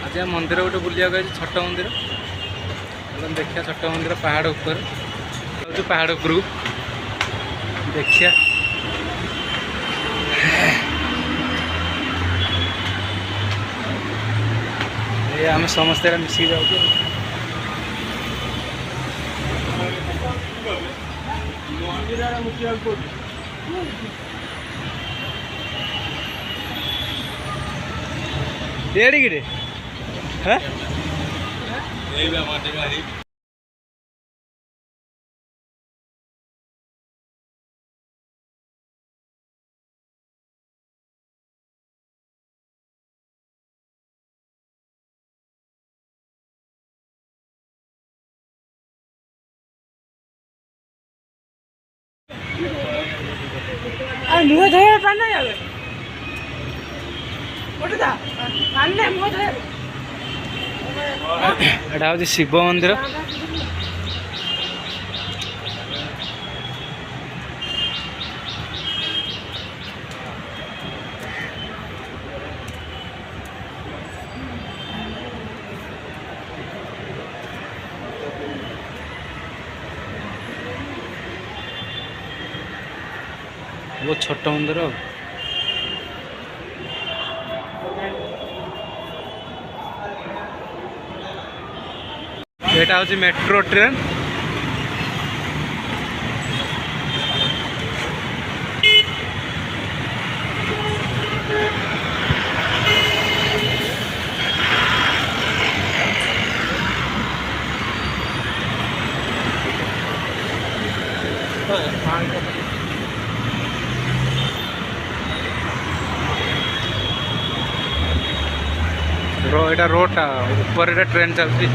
आज मंदिर गोटे बुलिया छोट मंदिर देखिए छोट मंदिर पहाड़ ऊपर पहाड़ ऊपर देखिए ये आम समस्ते मिसिक जाऊँ ఏడిగిడి मुँह धोया पाना जावे एटा हूँ शिव मंदिर बहुत छोट मंदिर एटा हूँ मेट्रो ट्रेन एटा रोड ऊपर एटा ट्रेन चलती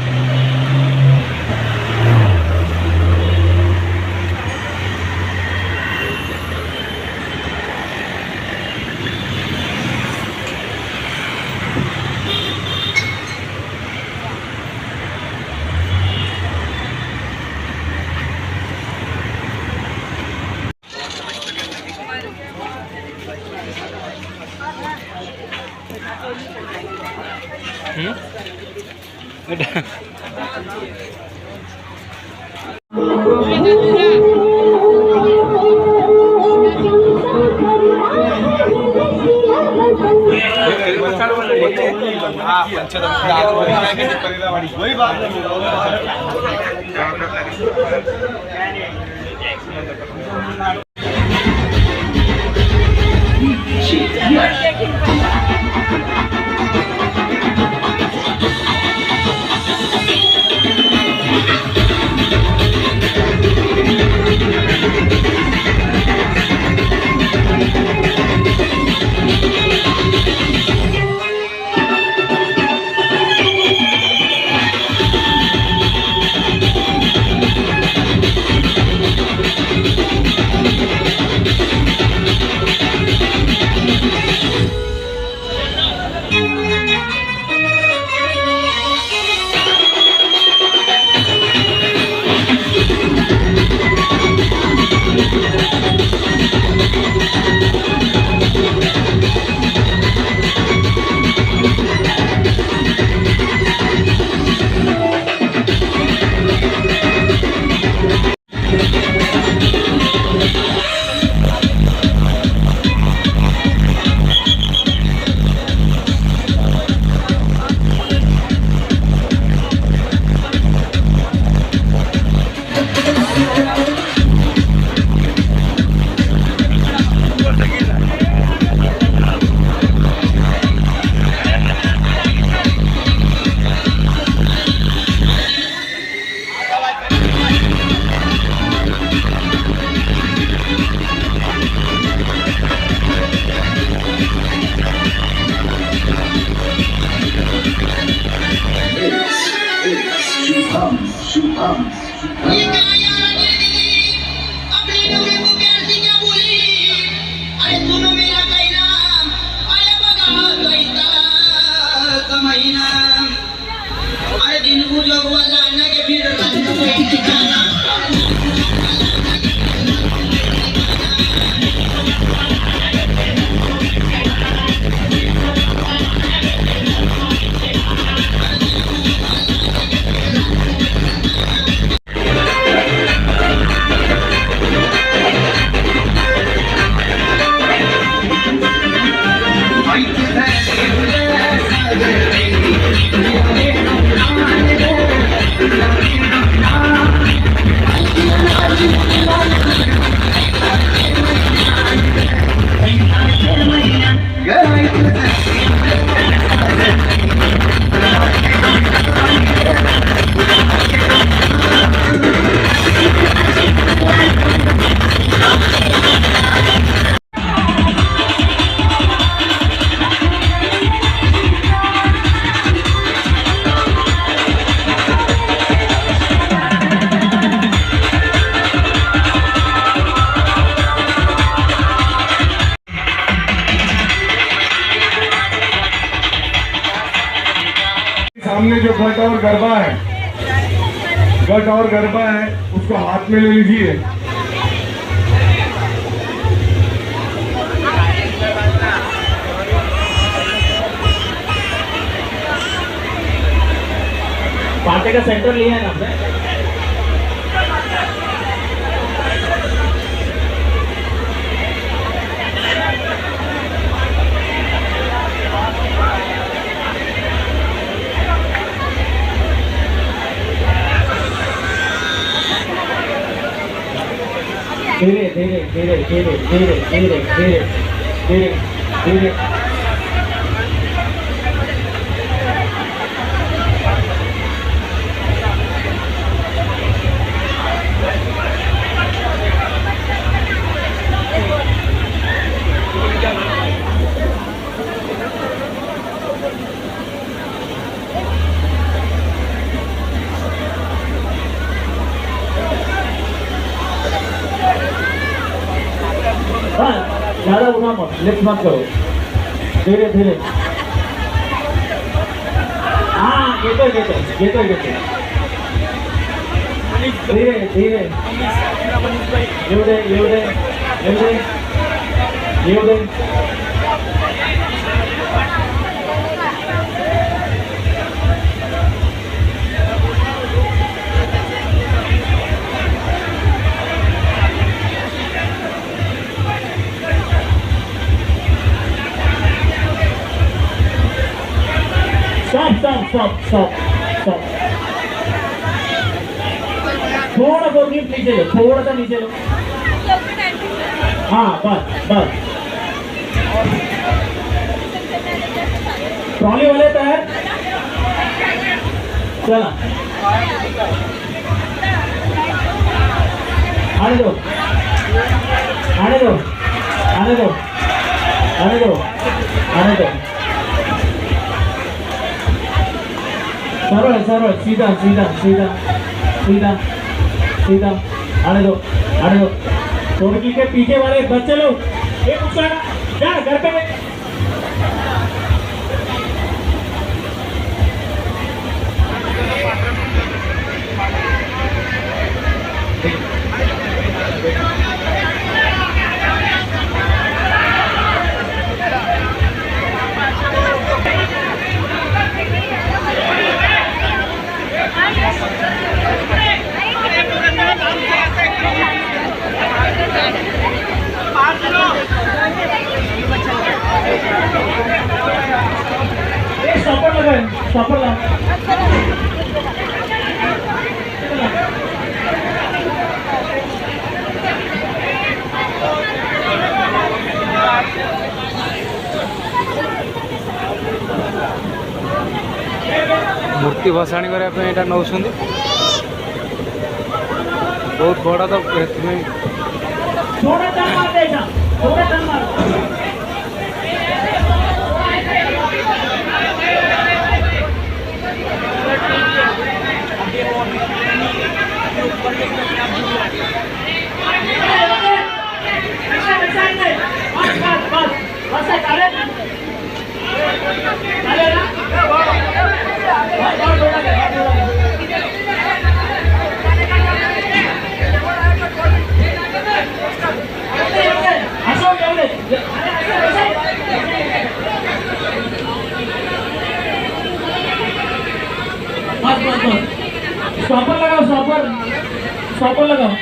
सामने जो गट और गरबा है, गट और गरबा है, उसको हाथ में ले लीजिए। पार्टी का सेंटर लिया है ना हमने। धीरे धीरे धीरे धीरे धीरे धीरे धीरे धीरे धीरे ज़्यादा उठा मत, लिफ्ट मत करो, धीरे धीरे। हाँ घेतो घेतो घेतो घेतो, धीरे धीरे, येऊ दे येऊ दे येऊ दे येऊ दे। Stop, stop, stop, stop, stop. थोड़ा बहुत नीचे लो, थोड़ा सा नीचे लो। हाँ बस बस। ट्रॉली वाले तैयार? चला। आने दो, आने दो, आने दो, आने दो, आने दो। सरल सरल, सीधा सीधा सीधा सीधा सीधा, आने दो आने दो। टोटकी के पीछे वाले बच्चे लोग एक उछाला, जा घर पे। स्टॉपर लगा, स्टॉपर लगा। मूर्ति भसाणी करने यहाँ नौ बहुत बड़ा तो थोड़ा दम मार देना, थोड़ा दम मार। स्टॉपर लगाओ, स्टॉपर स्टॉपर लगाओ।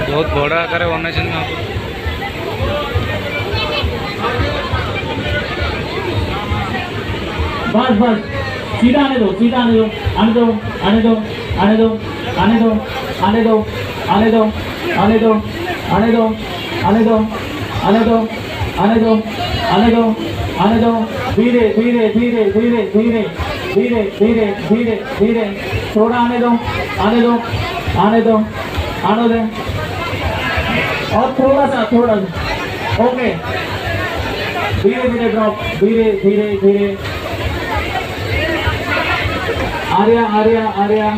बहुत बड़ा आकार बना बस बस, सीधा आने दो, सीधा आने दो, आने दो आने दो आने दो आने दो आने दो आने दो आने दो आने दो आने दो आने दो आने दो आने दो आने दो। धीरे धीरे धीरे धीरे धीरे धीरे धीरे धीरे धीरे, थोड़ा आने दो आने दो आने दो आने दो, और थोड़ा सा ओके। धीरे धीरे ड्रॉप, धीरे धीरे धीरे। आर्या आर्या आर्या,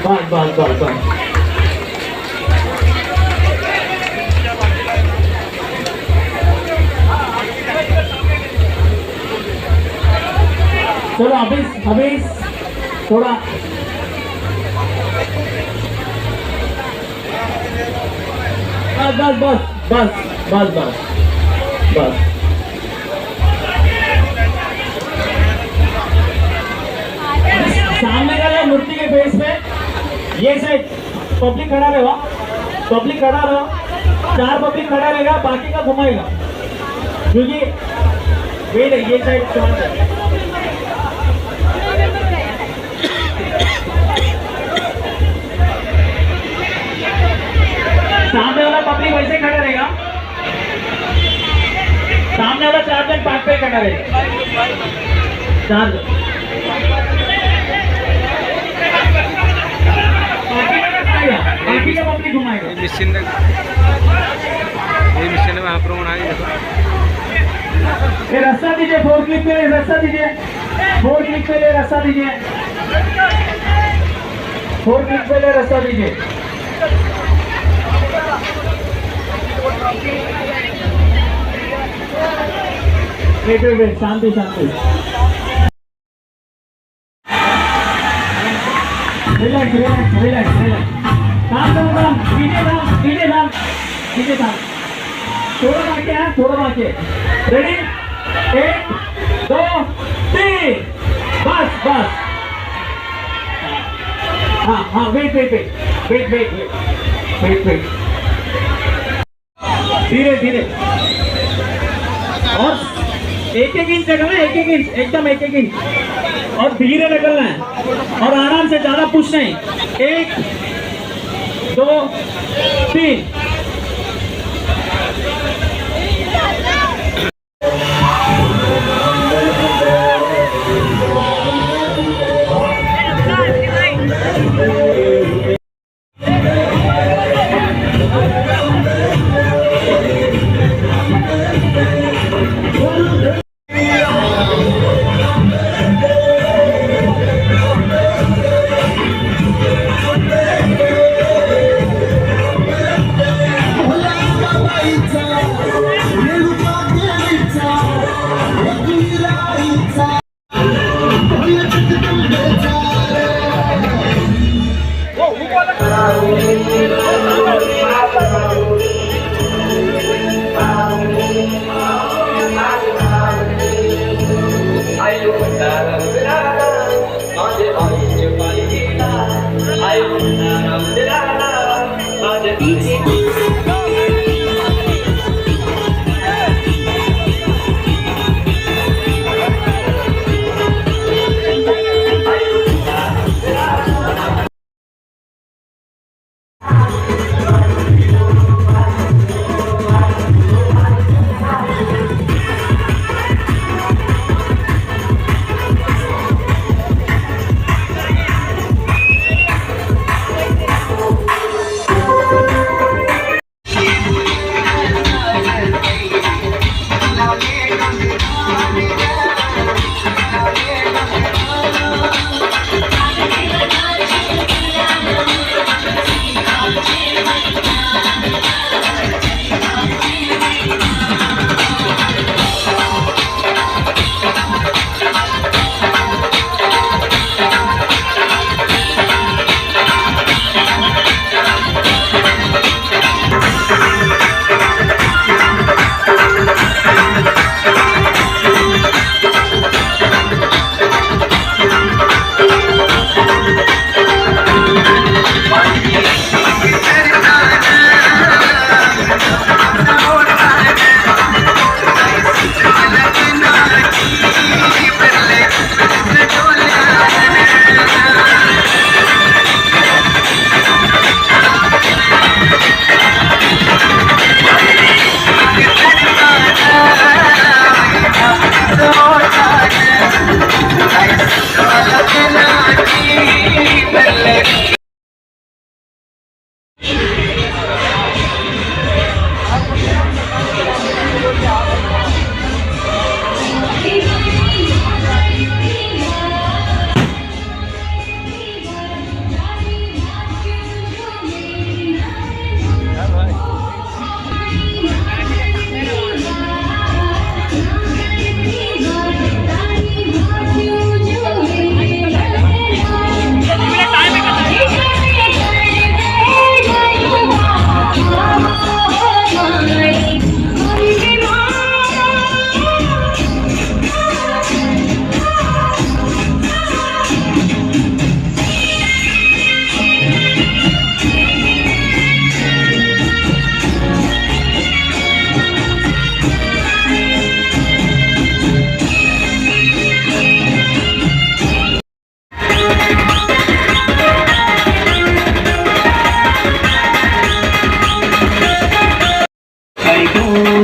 बस बस बस बस। चलो अभी थोड़ा बस बस बस बस बस बस सामने का मूर्ति के बेस पे ये साइड पब्लिक खड़ा रहेगा, पब्लिक खड़ा रहो, 4 पब्लिक खड़ा रहेगा, बाकी का घुमाएगा क्योंकि वेट है ये साइड सामने वाला पब्लिक वैसे खड़ा रहेगा, सामने वाला 4 जन पार्ट पे खड़ा रहेगा, 4 जन बाकी का पब्लिक घुमाएगा। मिशन महाप्रभु आ गई देखो। ये रास्ता दीजिए, 4 क्लिक पे रास्ता दीजिए, 4 क्लिक पे रास्ता दीजिए, 4 क्लिक पे रास्ता दीजिए। वेट शांति शांति, रिलैक्स रिलैक्स रिलैक्स रिलैक्स, काम कीजिए काम, थोड़ा बाकी है, रेडी 1 2 3 बस हाँ वेट धीरे और 1-1 इंच निकलना है, 1-1 इंच एकदम 1-1 इंच और धीरे निकलना है और आराम से, ज्यादा पुश नहीं। 1 2 3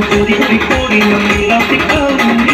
चोरी चोरी कोरी लंबी बातें